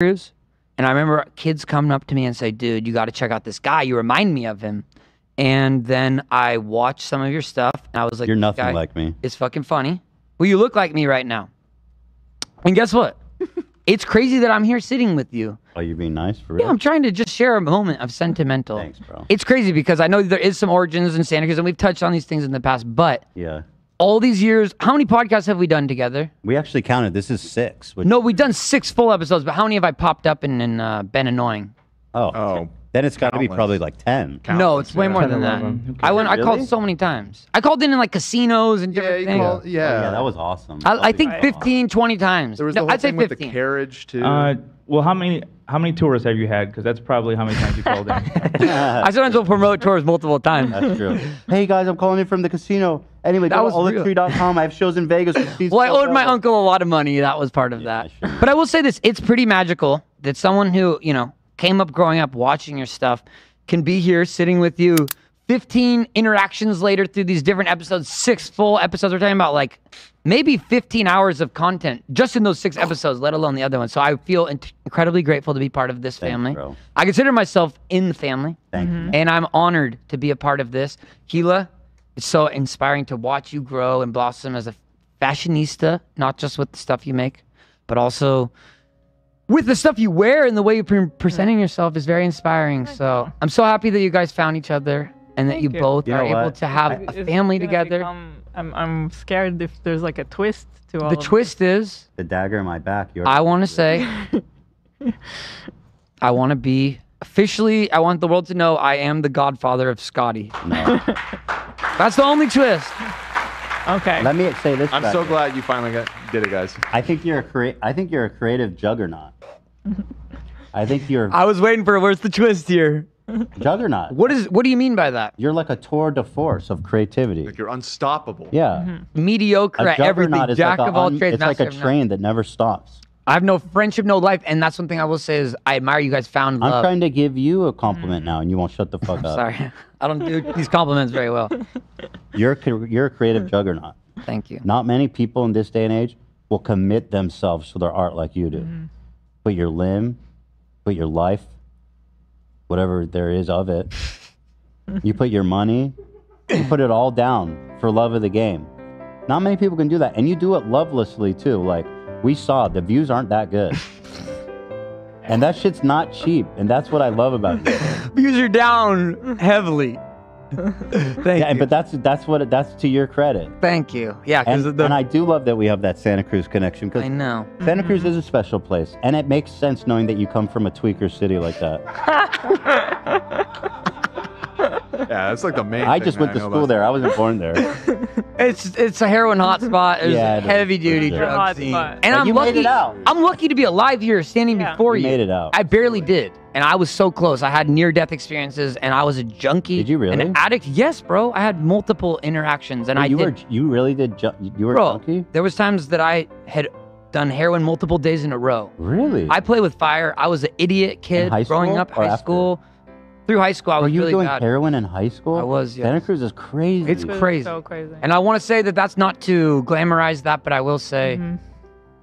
Cruz. And I remember kids coming up to me and say, dude, you got to check out this guy. You remind me of him. And then I watched some of your stuff. And I was like, you're nothing like me. It's fucking funny. Well, you look like me right now. And guess what? It's crazy that I'm here sitting with you. Oh, you're being nice for real? Yeah, I'm trying to just share a moment of sentimental. Thanks, bro. It's crazy because I know there is some origins in Santa Cruz, and we've touched on these things in the past, but yeah, all these years, how many podcasts have we done together? We actually counted. This is 6. No, we've done 6 full episodes, but how many have I popped up and been annoying? Oh. Then it's got to be probably like 10. No, it's way more than that. I called so many times. I called in like casinos and different things. Oh, yeah, that was awesome. I think 15, 20 times. There was the whole I'd say thing with 15. the carriage too. Well, how many tours have you had? Because that's probably how many times you called in. I sometimes will promote tours multiple times. That's true. Hey guys, I'm calling in from the casino. Anyway, that was Olymtree.com. I have shows in Vegas. Well, I owed my uncle a lot of money. That was part of that. Sure. But I will say this: it's pretty magical that someone who came up growing up watching your stuff can be here sitting with you 15 interactions later through these different episodes, 6 full episodes. We're talking about like maybe 15 hours of content just in those 6 episodes, let alone the other ones. So I feel incredibly grateful to be part of this family. Bro. I consider myself in the family. Thank you. And I'm honored to be a part of this. Gila, it's so inspiring to watch you grow and blossom as a fashionista, not just with the stuff you make, but also with the stuff you wear and the way you're presenting yourself is very inspiring. So I'm so happy that you guys found each other and that you both are able to have a family together. I'm scared if there's like a twist to all The twist is the dagger in my back. I want to say, I want to be officially, I want the world to know I am the godfather of Scotty. No. That's the only twist. Okay. Let me say this. I'm so glad you finally did it, guys. I think you're a creative juggernaut. I think you're. I was waiting for where's the twist here. Juggernaut. What do you mean by that? You're like a tour de force of creativity. Like you're unstoppable. Yeah. Mediocre at everything. Jack of all trades. It's like a train that never stops. I have no friendship, no life, and that's one thing I will say is I admire you guys found love. I'm trying to give you a compliment now, and you won't shut the fuck up. Sorry, I don't do these compliments very well. You're a creative juggernaut. Thank you. Not many people in this day and age will commit themselves to their art like you do. Put your limb, put your life, whatever there is of it. You put your money, you put it all down for love of the game. Not many people can do that, and you do it lovelessly too. Like we saw, the views aren't that good. And that shit's not cheap, and that's what I love about you. Views are down heavily. Thank you. But that's to your credit. Thank you. Yeah, and I do love that we have that Santa Cruz connection because I know Santa Cruz is a special place, and it makes sense knowing that you come from a tweaker city like that. Yeah, that's like the main. I just went to school there. I wasn't born there. It's a heroin hotspot. It's a heavy duty drug scene. And I'm lucky. Made it out. I'm lucky to be alive here, standing before you. You made it out. I barely did, and I was so close. I had near-death experiences, and I was a junkie. Did you really? An addict? Yes, bro. I had multiple interactions, and you really did. You were a junkie? There was times that I had done heroin multiple days in a row. Really? I play with fire. I was an idiot kid growing up, high school. Through high school, I was really bad. Were you doing heroin in high school? I was, yeah. Santa Cruz is crazy. It's crazy. So crazy. And I want to say that that's not to glamorize that, but I will say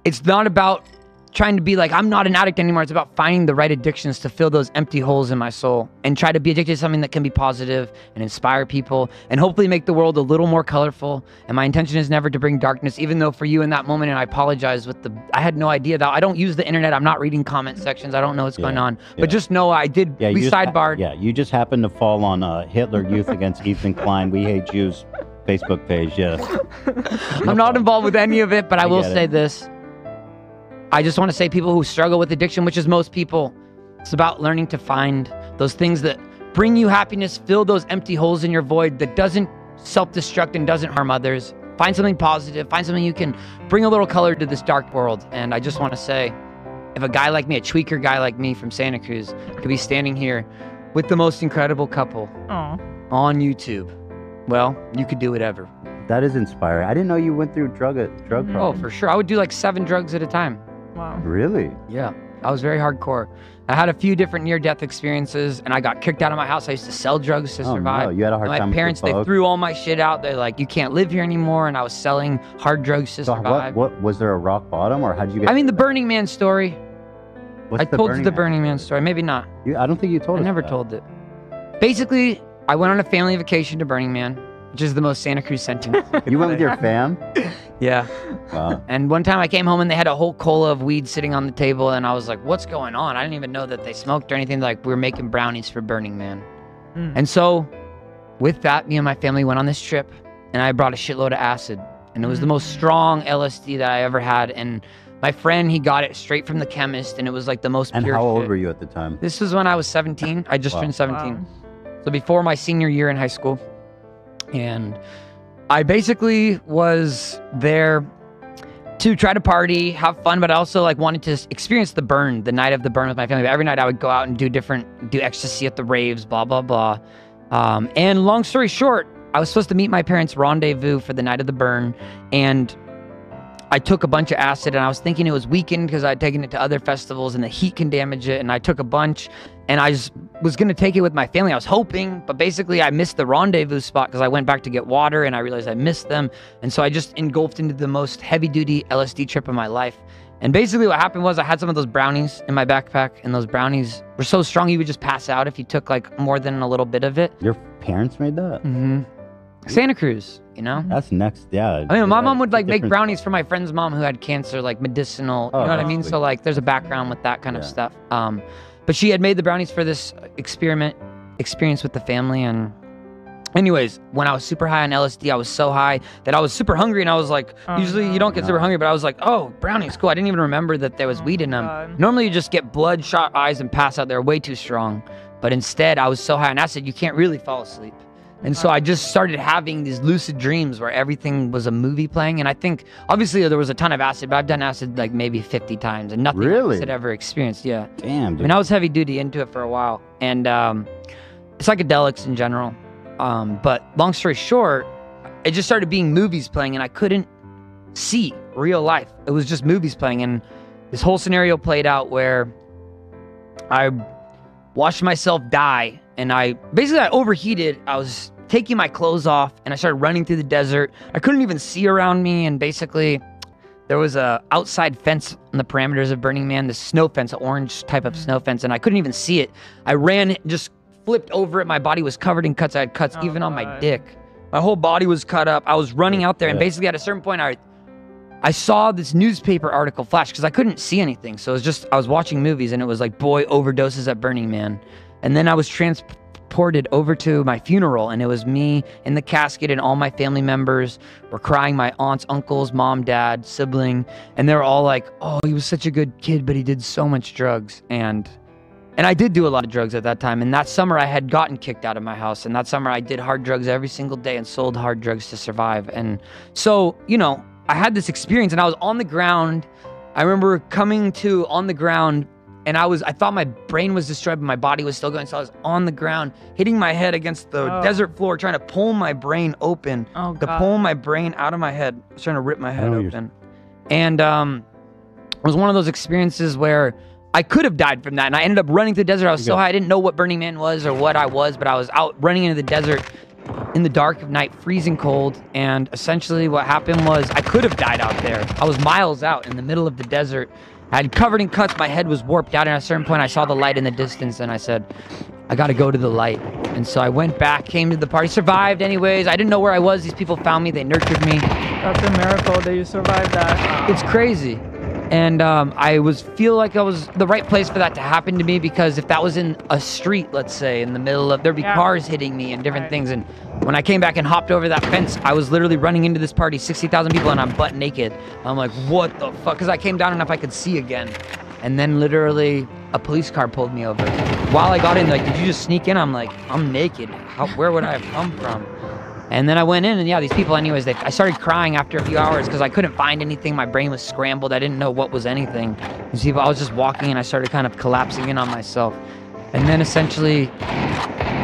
it's not about trying to be like, I'm not an addict anymore. It's about finding the right addictions to fill those empty holes in my soul and try to be addicted to something that can be positive and inspire people and hopefully make the world a little more colorful. And my intention is never to bring darkness, even though for you in that moment, and I apologize I had no idea that I don't use the internet. I'm not reading comment sections. I don't know what's going on, but just know I did. We sidebarred. You just happened to fall on Hitler Youth Against Ethan Klein. We Hate Jews Facebook page. Yes. I'm not involved with any of it, but I will say this. I just want to say people who struggle with addiction, which is most people, it's about learning to find those things that bring you happiness, fill those empty holes in your void that doesn't self-destruct and doesn't harm others. Find something positive, find something you can bring a little color to this dark world. And I just want to say, if a guy like me, a tweaker guy like me from Santa Cruz, could be standing here with the most incredible couple on YouTube, well, you could do whatever. That is inspiring. I didn't know you went through drug problems. Oh, for sure. I would do like 7 drugs at a time. Wow. Really? Yeah. I was very hardcore. I had a few different near-death experiences, and I got kicked out of my house. I used to sell drugs to survive. No. You had a hard time. My parents, they threw all my shit out. They're like, you can't live here anymore, and I was selling hard drugs to survive. What was there a rock bottom, or how'd you get? I mean, the Burning Man story. What's I the told Burning the Man Burning Man story? story. Maybe not. I don't think you told I us never that. told it. Basically, I went on a family vacation to Burning Man, which is the most Santa Cruz sentence. You went with your fam? Yeah. Wow. And one time I came home and they had a whole cola of weed sitting on the table, and I was like, what's going on? I didn't even know that they smoked or anything. Like, we were making brownies for Burning Man. And so with that, me and my family went on this trip, and I brought a shitload of acid. And it was the most strong LSD that I ever had. And my friend, he got it straight from the chemist, and it was like the most And pure how old shit. were you at the time? This was when I was 17. I just Wow. turned 17. Wow. So before my senior year in high school. And I basically was there to try to party, have fun, but I also like wanted to experience the burn, the night of the burn with my family. But every night I would go out and do ecstasy at the raves, blah, blah, blah. And long story short, I was supposed to meet my parents' rendezvous for the night of the burn. And I took a bunch of acid, and I was thinking it was weakened because I'd taken it to other festivals and the heat can damage it. And I took a bunch, and I just was going to take it with my family. I was hoping, but basically I missed the rendezvous spot because I went back to get water and I realized I missed them. And so I just engulfed into the most heavy duty LSD trip of my life. And basically what happened was I had some of those brownies in my backpack, and those brownies were so strong you would just pass out if you took like more than a little bit of it. Your parents made that? Santa Cruz, you know? That's next, yeah. I mean, my mom would it's like make different brownies stuff. for my friend's mom who had cancer, like medicinal, Oh, you know what I that's mean? sweet. So like there's a background with that kind of Yeah. stuff. But she had made the brownies for this experience with the family. And anyways, when I was super high on LSD, I was so high that I was super hungry, and I was like, Oh, usually you don't get super hungry, but I was like, oh, brownies, cool. I didn't even remember that there was weed in them. God. Normally you just get bloodshot eyes and pass out. They're way too strong. But instead I was so high on acid, you can't really fall asleep. And so I just started having these lucid dreams where everything was a movie playing. And I think, obviously, there was a ton of acid, but I've done acid like maybe 50 times and nothing Really? like this had ever experienced. Yeah. Damn, I dude. mean, I was heavy duty into it for a while. And psychedelics in general. But long story short, it just started being movies playing, and I couldn't see real life. It was just movies playing. And this whole scenario played out where I watched myself die, and I overheated. I was taking my clothes off, and I started running through the desert. I couldn't even see around me, and basically there was a outside fence on the parameters of Burning Man, this snow fence, an orange type of snow fence, and I couldn't even see it. I ran, just flipped over it. My body was covered in cuts. I had cuts even on my God. dick. My whole body was cut up. I was running out there, and Yeah. basically at a certain point, I saw this newspaper article flash because I couldn't see anything. So it was just, I was watching movies, and it was like, boy overdoses at Burning Man. And then I was transported over to my funeral, and it was me in the casket, and all my family members were crying, my aunts, uncles, mom, dad, sibling. And they were all like, oh, he was such a good kid, but he did so much drugs. And I did do a lot of drugs at that time. And that summer I had gotten kicked out of my house. And that summer I did hard drugs every single day and sold hard drugs to survive. And so, you know, I had this experience, and I was on the ground. I remember coming to on the ground, and I thought my brain was destroyed, but my body was still going. So I was on the ground, hitting my head against the desert floor, trying to pull my brain open, Oh, to God. pull my brain out of my head. I was trying to rip my head know you're- open. And it was one of those experiences where I could have died from that. And I ended up running through the desert. I was so high, I didn't know what Burning Man was or what I was, but I was out running into the desert in the dark of night, freezing cold. And essentially what happened was I could have died out there. I was miles out in the middle of the desert. I had covered in cuts. My head was warped out. And at a certain point, I saw the light in the distance, and I said, I got to go to the light. And so I went back, came to the party, survived anyways. I didn't know where I was. These people found me. They nurtured me. That's a miracle that you survived that. It's crazy. And I feel like I was the right place for that to happen to me, because if that was in a street, let's say, in the middle of, there'd be cars hitting me and different Right. things. And when I came back and hopped over that fence, I was literally running into this party, 60,000 people, and I'm butt naked. I'm like, what the fuck? Because I came down enough I could see again. And then literally a police car pulled me over. While I got in, like, did you just sneak in? I'm like, I'm naked. Where would I have come from? And then I went in, and yeah, these people, anyways, I started crying after a few hours because I couldn't find anything. My brain was scrambled. I didn't know what was anything. These people, I was just walking, and I started kind of collapsing in on myself. And then essentially,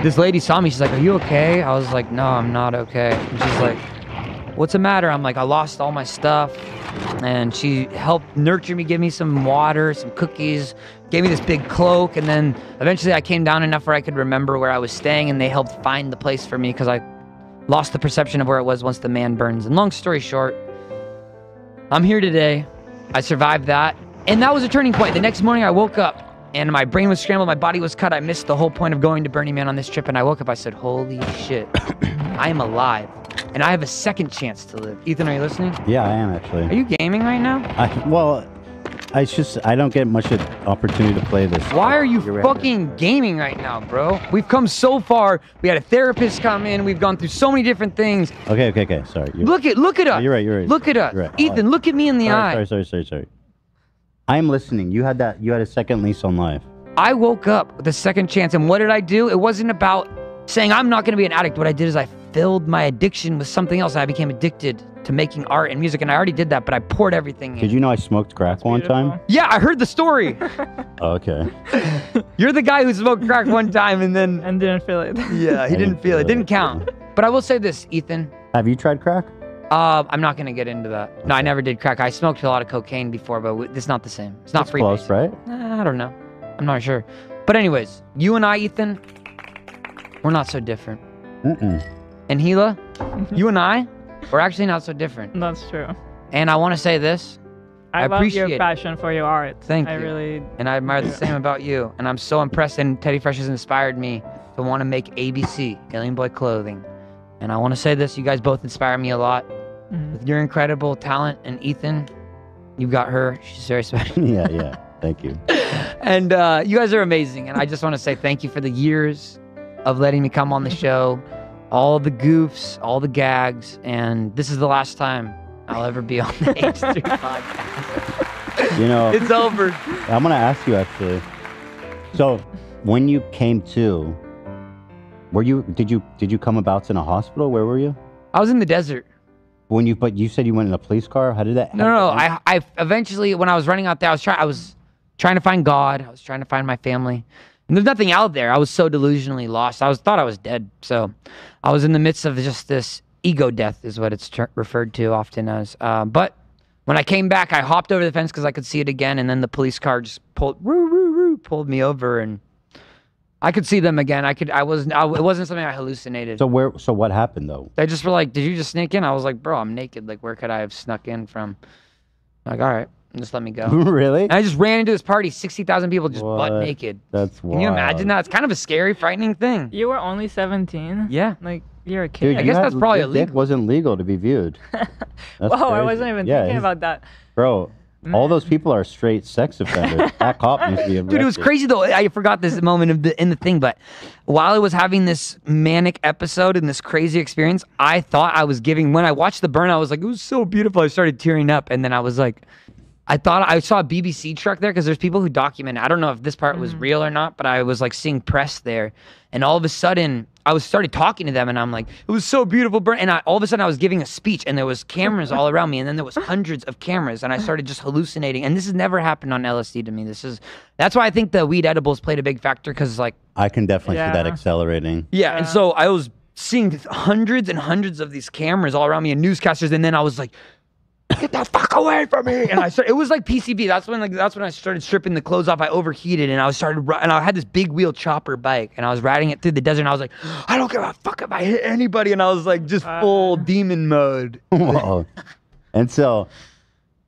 this lady saw me. She's like, are you okay? I was like, no, I'm not okay. And she's like, what's the matter? I'm like, I lost all my stuff. And she helped nurture me, give me some water, some cookies, gave me this big cloak. And then eventually I came down enough where I could remember where I was staying, and they helped find the place for me because I lost the perception of where it was once the man burns. And long story short, I'm here today. I survived that. And that was a turning point. The next morning I woke up and my brain was scrambled, my body was cut. I missed the whole point of going to Burning Man on this trip, and I woke up, I said, holy shit, I am alive. And I have a second chance to live. Ethan, are you listening? Yeah, I am actually. Are you gaming right now? I don't get much opportunity to play this. Why are you fucking gaming right now, bro? We've come so far. We had a therapist come in. We've gone through so many different things. Okay. Sorry. Look at us. You're right. Look at us. Right. Ethan, look at me in the eye. Sorry. I'm listening. You had a second lease on life. I woke up with a second chance, and what did I do? It wasn't about saying I'm not going to be an addict. What I did is I filled my addiction with something else. I became addicted to making art and music, and I already did that, but I poured everything in. Did you know I smoked crack one time? Yeah, I heard the story. Okay. You're the guy who smoked crack one time and then... And didn't feel it. Yeah, he didn't feel it. Didn't count. But I will say this, Ethan. Have you tried crack? I'm not going to get into that. No, I never did crack. I smoked a lot of cocaine before, but it's not the same. It's not free. Close, right? I don't know. I'm not sure. But anyways, you and I, Ethan, we're not so different. And Gila, you and I, we're actually not so different. That's true. And I want to say this. I love appreciate your passion for your art. Thank you. I really... And I admire the same about you. And I'm so impressed, and Teddy Fresh has inspired me to want to make ABC, Alien Boy Clothing. And I want to say this, you guys both inspire me a lot. With your incredible talent, and Ethan, you've got her. She's very special. Yeah. Thank you. And you guys are amazing. And I just want to say thank you for the years of letting me come on the show. All the goofs, all the gags. And this is the last time I'll ever be on the H3 podcast. You know, it's over. I'm going to ask you actually. So when you came to, did you come about in a hospital? Where were you? I was in the desert. But you said you went in a police car. How did that? No. I eventually, when I was running out there, I was trying to find God. I was trying to find my family, and there's nothing out there. I was so delusionally lost. Thought I was dead. So, I was in the midst of just this ego death, is what it's referred to often as. But when I came back, I hopped over the fence because I could see it again, and then the police car just pulled me over, and I could see them again. It wasn't something I hallucinated. So what happened though? They just were like, did you just sneak in? I was like, bro, I'm naked. Like, where could I have snuck in from? Like, all right, just let me go. Really? And I just ran into this party, 60,000 people just butt naked. That's wild. Can you imagine that? It's kind of a scary, frightening thing. You were only 17? Yeah. Like, you're a kid. Dude, I guess that's probably your illegal. dick wasn't legal to be viewed. Whoa, I wasn't even thinking about that. Bro, all those people are straight sex offenders. That cop needs to be arrested. Dude, it was crazy though. I forgot this moment in the thing, but while I was having this manic episode and this crazy experience, I thought I was when I watched the burn, I was like, it was so beautiful. I started tearing up, and then I was like, I thought I saw a BBC truck there because there's people who document it. I don't know if this part was real or not, but I was like seeing press there, and all of a sudden I started talking to them, and I'm like, it was so beautiful, burn. And all of a sudden I was giving a speech, and there was cameras all around me, and then there was hundreds of cameras, and I started just hallucinating. And this has never happened on LSD to me. That's why I think the weed edibles played a big factor, because like I can definitely see that accelerating. Yeah, and so I was seeing hundreds and hundreds of these cameras all around me and newscasters, and then I was like, get the fuck away from me! And it was like PCB. That's when I started stripping the clothes off. I overheated, and I had this big wheel chopper bike, and I was riding it through the desert, and I was like, I don't give a fuck if I hit anybody, and I was like just full demon mode. Whoa. And so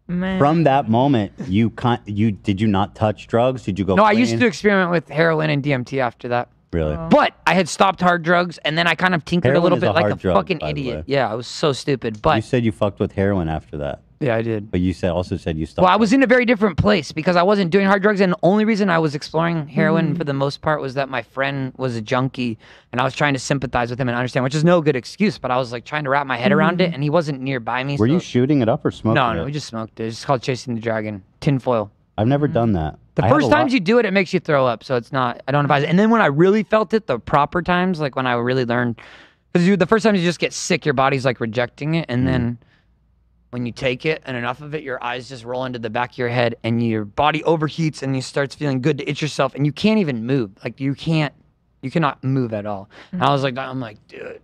from that moment, did you not touch drugs? Did you go? No, I used to experiment with heroin and DMT after that. Really? But I had stopped hard drugs, and then I kind of tinkered Heroin a little bit like a drug, fucking idiot. Yeah, I was so stupid. But you said you fucked with heroin after that. Yeah, I did. But you also said you stopped. Well, I was in a very different place because I wasn't doing hard drugs, and the only reason I was exploring heroin for the most part was that my friend was a junkie, and I was trying to sympathize with him and understand, which is no good excuse, but I was like trying to wrap my head around it, and he wasn't nearby me. Were you shooting it up or smoking it? No, we just smoked it. It's called Chasing the Dragon. Tinfoil. I've never done that. The first times you do it, it makes you throw up, so it's not, I don't advise it. And then when I really felt it, the proper times, like when I really learned, because the first time you just get sick, your body's like rejecting it, and then when you take it and enough of it, your eyes just roll into the back of your head, and your body overheats, and you start feeling good to itch yourself, and you can't even move. Like you cannot move at all. And I was like, dude,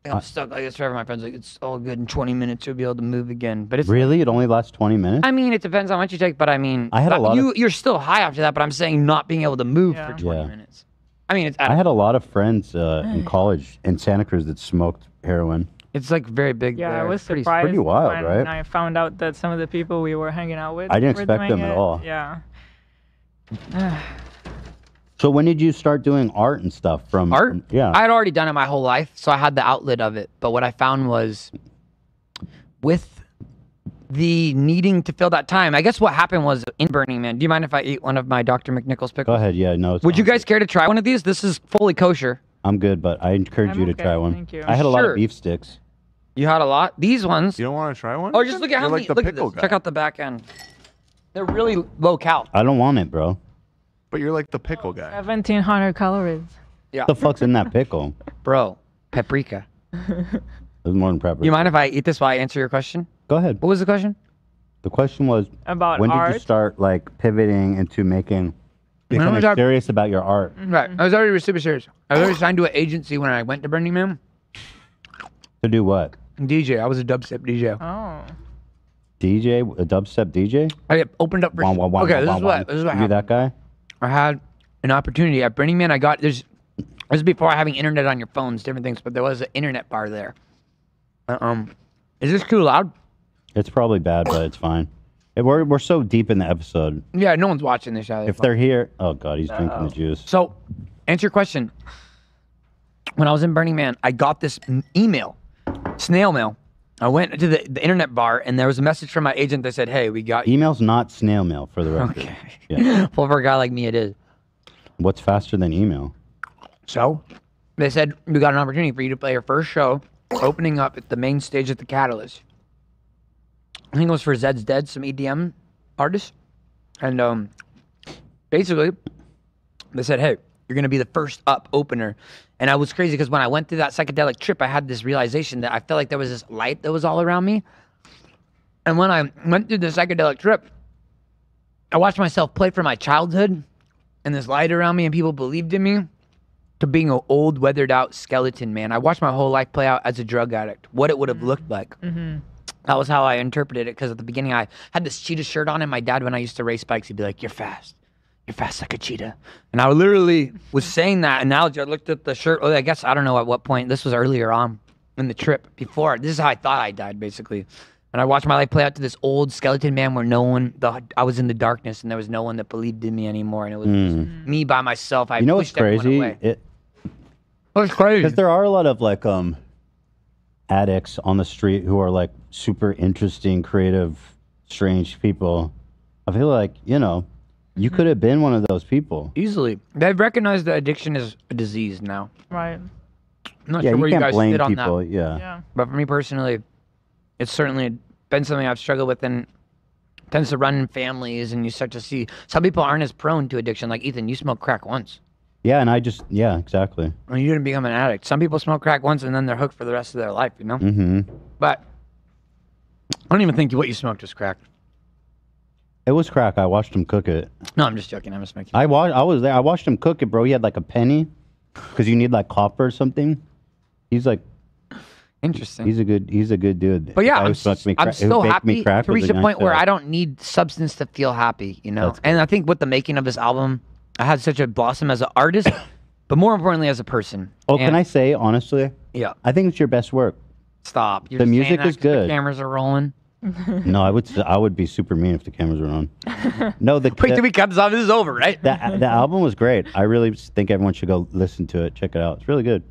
I'm stuck like this forever. My friend's like, it's all good. In 20 minutes, you'll be able to move again. But it's really, it only lasts 20 minutes. I mean, it depends on what you take, but I mean, I had a lot you're still high after that. But I'm saying not being able to move for 20 minutes. I mean, I had a lot of friends in college in Santa Cruz that smoked heroin. It's like very big. Yeah, there. I was It's pretty- surprised pretty wild, when right? I found out that some of the people we were hanging out with. I didn't were expect doing them at it. all. Yeah. So when did you start doing art and stuff? From Art? Yeah. I had already done it my whole life, so I had the outlet of it. But what I found was with the needing to fill that time, I guess what happened was in Burning Man. Do you mind if I eat one of my Dr. McNichols pickles? Go ahead. Yeah. No. It's Would you fine. guys care to try one of these? This is fully kosher. I'm good, but I encourage I'm you to okay, try one. thank you. I had a lot Sure. of beef sticks. You had a lot. These ones. You don't want to try one? Oh, just look at how You're many. like the Look at pickle this. guy. Check out the back end. They're really low cal. I don't want it, bro. But you're like the pickle guy. 1,700 calories. Yeah, What the fuck's in that pickle? bro. Paprika. There's more than pepper. You mind if I eat this while I answer your question? Go ahead. What was the question? The question was, About when art. did you start like pivoting into becoming was I- serious about your art? Right. I was already super serious. I was already signed to an agency when I went to Burning Man. To do what? DJ. I was a dubstep DJ. Oh. DJ, a dubstep DJ? I opened up for. Wah, wah, wah, Okay, wah, this wah, is wah. what. This is what You happened. that guy? I had an opportunity at Burning Man. I got this. This is before having internet on your phones, different things, but there was an internet bar there. Is this too loud? It's probably bad, but it's fine. We're so deep in the episode. Yeah, no one's watching this. If they're here, oh god, he's drinking the juice. So, answer your question. When I was in Burning Man, I got this email, snail mail. I went to the internet bar, and there was a message from my agent that said, "Hey, we got you." Email's not snail mail, for the record. Okay. Yeah. Well, for a guy like me, it is. What's faster than email? So, they said, we got an opportunity for you to play your first show, opening up at the main stage at the Catalyst. I think it was for Zed's Dead, some EDM artists. And basically, they said, hey, you're going to be the first up opener. And I was crazy because when I went through that psychedelic trip, I had this realization that I felt like there was this light that was all around me. And when I went through the psychedelic trip, I watched myself play from my childhood and this light around me, and people believed in me, to being an old, weathered out skeleton man. I watched my whole life play out as a drug addict, what it would have looked like. That was how I interpreted it, because at the beginning I had this cheetah shirt on, and my dad, when I used to race bikes, he'd be like, you're fast like a cheetah. And I literally was saying that analogy. I looked at the shirt. I guess, I don't know at what point. This was earlier on in the trip. Before, this is how I thought I died, basically. And I watched my life play out to this old skeleton man where I was in the darkness, and there was no one that believed in me anymore. And it was just me by myself. I You know what's pushed everyone crazy? away. That's crazy. Because there are a lot of like addicts on the street who are like super interesting, creative, strange people. I feel like, you could have been one of those people. Easily. They've recognized that addiction is a disease now. Right. I'm not Yeah, sure you where you can't guys blame sit on people. that. Yeah. Yeah. But for me personally, it's certainly been something I've struggled with, and tends to run in families, and you start to see some people aren't as prone to addiction. Like Ethan, you smoked crack once. Yeah, and yeah, exactly. And you didn't become an addict. Some people smoke crack once and then they're hooked for the rest of their life, Mm-hmm. But I don't even think what you smoked was crack. It was crack. I watched him cook it. No, I'm just joking. I'm just making. I was there. I watched him cook it, bro. He had like a penny, because you need like copper or something. He's like, Interesting. he's a good dude. But yeah, The guy who I'm smoked me so who baked me happy crack to was reach a the point nice where guy. I don't need substance to feel happy, That's And I think with the making of this album, I had such a blossom as an artist, but more importantly as a person. Oh, can I say honestly? Yeah. I think it's your best work. Stop. You're The just saying music that is 'cause the good. cameras are rolling. No, I would be super mean if the cameras were on. No, Wait, did we cut this off? This is over, right? the album was great. I really think everyone should go listen to it. Check it out. It's really good.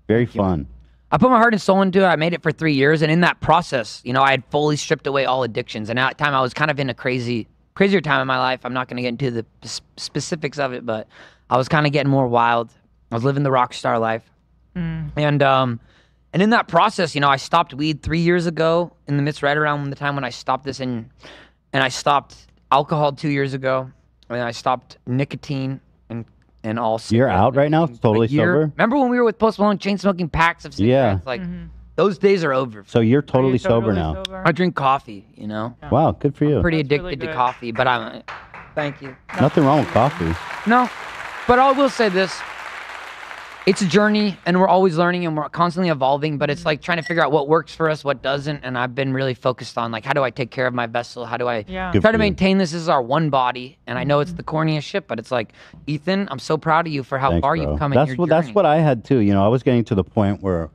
Very fun. I put my heart and soul into it. I made it for 3 years, and in that process, I had fully stripped away all addictions. And at that time, I was kind of in a crazier time in my life. I'm not going to get into the specifics of it, but I was kind of getting more wild. I was living the rock star life, and in that process, I stopped weed 3 years ago. In the midst, right around the time when I stopped this, and I stopped alcohol 2 years ago, and I stopped nicotine and all. You're out right now? Totally sober? Remember when we were with Post Malone, chain smoking packs of cigarettes? Yeah. Like those days are over. So you're Are totally you sober now. I drink coffee, Wow, good for you. Pretty That's addicted really to good. coffee, but I'm. Thank you. Nothing wrong with coffee. No, but I will say this. It's a journey, and we're always learning, and we're constantly evolving, but it's like trying to figure out what works for us, what doesn't, and I've been really focused on, like, how do I take care of my vessel? How do I Yeah. Good try for to you. maintain this as our one body? And I know it's the corniest shit, but it's like, Ethan, I'm so proud of you for how Thanks, far bro. you've come in That's your what journey. that's what I had too. I was getting to the point where